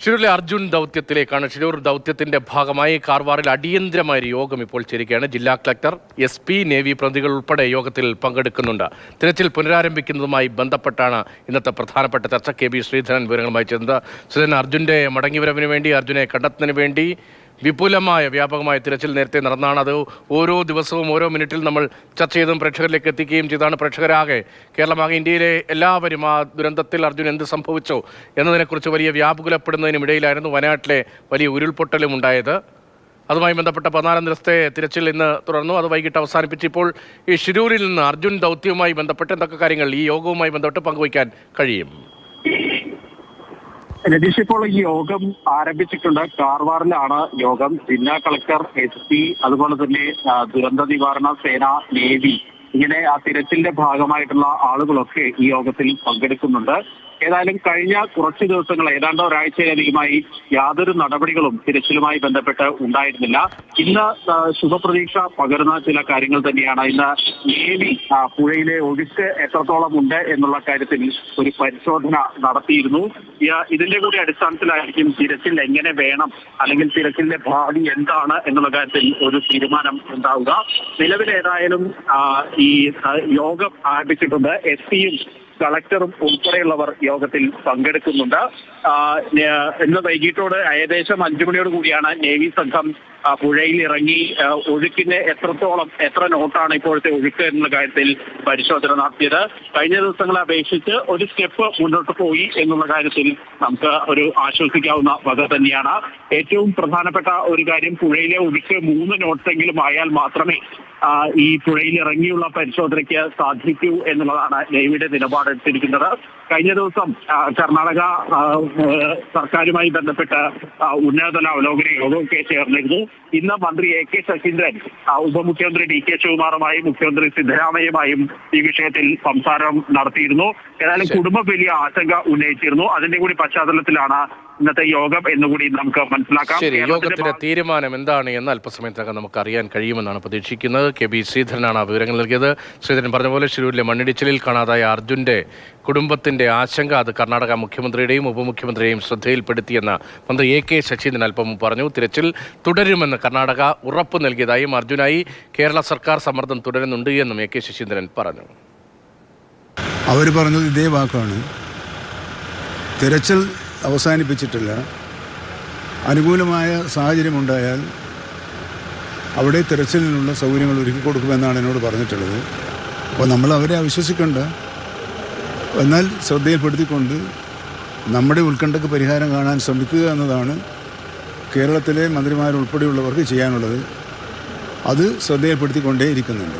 ഷിരൂരിലെ അർജുൻ ദൗത്യത്തിലേക്കാണ്. ഷിരൂർ ദൗത്യത്തിന്റെ ഭാഗമായി കാർവാറിൽ അടിയന്തരമായ ഒരു യോഗം ഇപ്പോൾ ചേരുകയാണ്. ജില്ലാ കളക്ടർ, SP, നേവി പ്രതിനിധികൾ ഉൾപ്പെടെ യോഗത്തിൽ പങ്കെടുക്കുന്നുണ്ട്. തിരച്ചിൽ പുനരാരംഭിക്കുന്നതുമായി ബന്ധപ്പെട്ടാണ് ഇന്നത്തെ പ്രധാനപ്പെട്ട ചർച്ച. KB ശ്രീധരൻ വിവരങ്ങളുമായി ചേർന്നത്. ശ്രീധരൻ, അർജുന്റെ മടങ്ങിവരവിന് വേണ്ടി, അർജുനെ കണ്ടെത്തുന്നതിന് വേണ്ടി വിപുലമായ വ്യാപകമായ തിരച്ചിൽ നേരത്തെ നടന്നാണ്. അത് ഓരോ ദിവസവും ഓരോ മിനിറ്റിൽ നമ്മൾ ചർച്ച ചെയ്തും പ്രേക്ഷകരിലേക്ക് എത്തിക്കുകയും ചെയ്താണ്. പ്രേക്ഷകരാകെ, കേരളമാകെ, ഇന്ത്യയിലെ എല്ലാവരും ആ ദുരന്തത്തിൽ അർജുൻ എന്ത് സംഭവിച്ചോ എന്നതിനെക്കുറിച്ച് വലിയ വ്യാകുലപ്പെടുന്നതിനിടയിലായിരുന്നു വയനാട്ടിലെ വലിയ ഉരുൾപൊട്ടലും ഉണ്ടായത്. അതുമായി ബന്ധപ്പെട്ട 14 ദിവസത്തെ തിരച്ചിൽ ഇന്ന് തുടർന്നു. അത് വൈകിട്ട് അവസാനിപ്പിച്ച് ഇപ്പോൾ ഈ ഷിരൂരിൽ നിന്ന് അർജുൻ ദൗത്യവുമായി ബന്ധപ്പെട്ട് എന്തൊക്കെ കാര്യങ്ങൾ ഈ യോഗവുമായി ബന്ധപ്പെട്ട് പങ്കുവയ്ക്കാൻ കഴിയും? രതീഷ്, ഇപ്പോൾ ഈ യോഗം ആരംഭിച്ചിട്ടുണ്ട്. കാർവാറിലാണ് യോഗം. ജില്ലാ കളക്ടർ, SP, അതുപോലെ തന്നെ ദുരന്ത നിവാരണ സേന, നേവി, ഇങ്ങനെ ആ തിരച്ചിലിന്റെ ഭാഗമായിട്ടുള്ള ആളുകളൊക്കെ ഈ യോഗത്തിൽ പങ്കെടുക്കുന്നുണ്ട്. ഏതായാലും കഴിഞ്ഞ കുറച്ച് ദിവസങ്ങൾ, ഏതാണ്ട് ഒരാഴ്ചയിലധികമായി യാതൊരു നടപടികളും തിരച്ചിലുമായി ബന്ധപ്പെട്ട് ഉണ്ടായിരുന്നില്ല. ഇന്ന് ശുഭപ്രതീക്ഷ പകരുന്ന ചില കാര്യങ്ങൾ തന്നെയാണ്. ഇന്ന് നേവി പുഴയിലെ ഒഴുക്ക് എത്രത്തോളം ഉണ്ട് എന്നുള്ള കാര്യത്തിൽ ഒരു പരിശോധന നടത്തിയിരുന്നു. ഇതിന്റെ കൂടി അടിസ്ഥാനത്തിലായിരിക്കും തിരച്ചിൽ എങ്ങനെ വേണം, അല്ലെങ്കിൽ തിരച്ചിലിന്റെ ഭാവി എന്താണ് എന്നുള്ള കാര്യത്തിൽ ഒരു തീരുമാനം ഉണ്ടാവുക. നിലവിൽ ഏതായാലും ഈ യോഗം ആരംഭിച്ചിട്ടുണ്ട്. SP-യും കളക്ടറും ഉൾപ്പെടെയുള്ളവർ യോഗത്തിൽ പങ്കെടുക്കുന്നുണ്ട്. ഇന്ന് വൈകിട്ടോട് ഏകദേശം 5 മണിയോട് കൂടിയാണ് നേവി സംഘം പുഴയിൽ ഇറങ്ങി ഒഴുക്കിന് എത്ര നോട്ടാണ് ഇപ്പോഴത്തെ ഒഴുക്ക് എന്നുള്ള കാര്യത്തിൽ പരിശോധന നടത്തിയത്. കഴിഞ്ഞ ദിവസങ്ങളെ അപേക്ഷിച്ച് ഒരു സ്റ്റെപ്പ് മുന്നോട്ട് പോയി എന്നുള്ള കാര്യത്തിൽ നമുക്ക് ഒരു ആശ്വസിക്കാവുന്ന വക തന്നെയാണ്. ഏറ്റവും പ്രധാനപ്പെട്ട ഒരു കാര്യം, പുഴയിലെ ഒഴുക്ക് 3 നോട്ടെങ്കിലും ആയാൽ മാത്രമേ ഈ പുഴയിൽ ഇറങ്ങിയുള്ള പരിശോധനയ്ക്ക് സാധിക്കൂ എന്നുള്ളതാണ് നേവിയുടെ നിലപാടെടുത്തിരിക്കുന്നത്. കഴിഞ്ഞ ദിവസം കർണാടക സർക്കാരുമായി ബന്ധപ്പെട്ട് ഉന്നതതല അവലോകന യോഗമൊക്കെ ചേർന്നിരുന്നു. ഇന്ന് മന്ത്രി AK ശശീന്ദ്രൻ ഉപമുഖ്യമന്ത്രി DK ശിവകുമാറുമായും മുഖ്യമന്ത്രി സിദ്ധരാമയ്യയുമായും ഈ വിഷയത്തിൽ സംസാരം നടത്തിയിരുന്നു. ഏതായാലും കുടുംബം വലിയ ആശങ്ക ഉന്നയിച്ചിരുന്നു. അതിന്റെ കൂടി പശ്ചാത്തലത്തിലാണ് ഇന്നത്തെ യോഗം എന്നുകൂടി നമുക്ക് മനസ്സിലാക്കാം. യോഗത്തിന്റെ തീരുമാനം എന്താണ് എന്ന് അല്പസമയത്തിനകം നമുക്ക് അറിയാൻ കഴിയുമെന്നാണ് പ്രതീക്ഷിക്കുന്നത്. KB ശ്രീധരനാണ് ആ വിവരങ്ങൾ നൽകിയത്. ശ്രീധരൻ പറഞ്ഞ പോലെ ഷിരൂരിലെ മണ്ണിടിച്ചിലിൽ കാണാതായ അർജുന്റെ കുടുംബത്തിന്റെ ആശങ്ക അത് കർണാടക മുഖ്യമന്ത്രിയുടെയും ഉപമുഖ്യമന്ത്രിയെയും ശ്രദ്ധയിൽപ്പെടുത്തിയെന്ന് മന്ത്രി AK ശശീന്ദ്രൻ അല്പം പറഞ്ഞു. തിരച്ചിൽ തുടരുമെന്ന് കർണാടക ഉറപ്പ് നൽകിയതായും അർജുനായി കേരള സർക്കാർ സമ്മർദ്ദം തുടരുന്നുണ്ട് എന്നും AK ശശീന്ദ്രൻ പറഞ്ഞു. അവർ പറഞ്ഞത് ഇതേ വാക്കാണ്. തിരച്ചിൽ അവസാനിപ്പിച്ചിട്ടില്ല. അനുകൂലമായ സാഹചര്യമുണ്ടായാൽ അവിടെ തിരച്ചിലിനുള്ള സൗകര്യങ്ങൾ ഒരുക്കി കൊടുക്കുമെന്നാണ് എന്നോട് പറഞ്ഞിട്ടുള്ളത്. അപ്പോൾ നമ്മൾ അവരെ അവിശ്വസിക്കേണ്ട, എന്നാൽ ശ്രദ്ധയിൽപ്പെടുത്തിക്കൊണ്ട് നമ്മുടെ ഉത്കണ്ഠക്ക് പരിഹാരം കാണാൻ ശ്രമിക്കുക എന്നതാണ് കേരളത്തിലെ മന്ത്രിമാരുൾപ്പെടെയുള്ളവർക്ക് ചെയ്യാനുള്ളത്. അത് ശ്രദ്ധയിൽപ്പെടുത്തിക്കൊണ്ടേ ഇരിക്കുന്നുണ്ട്.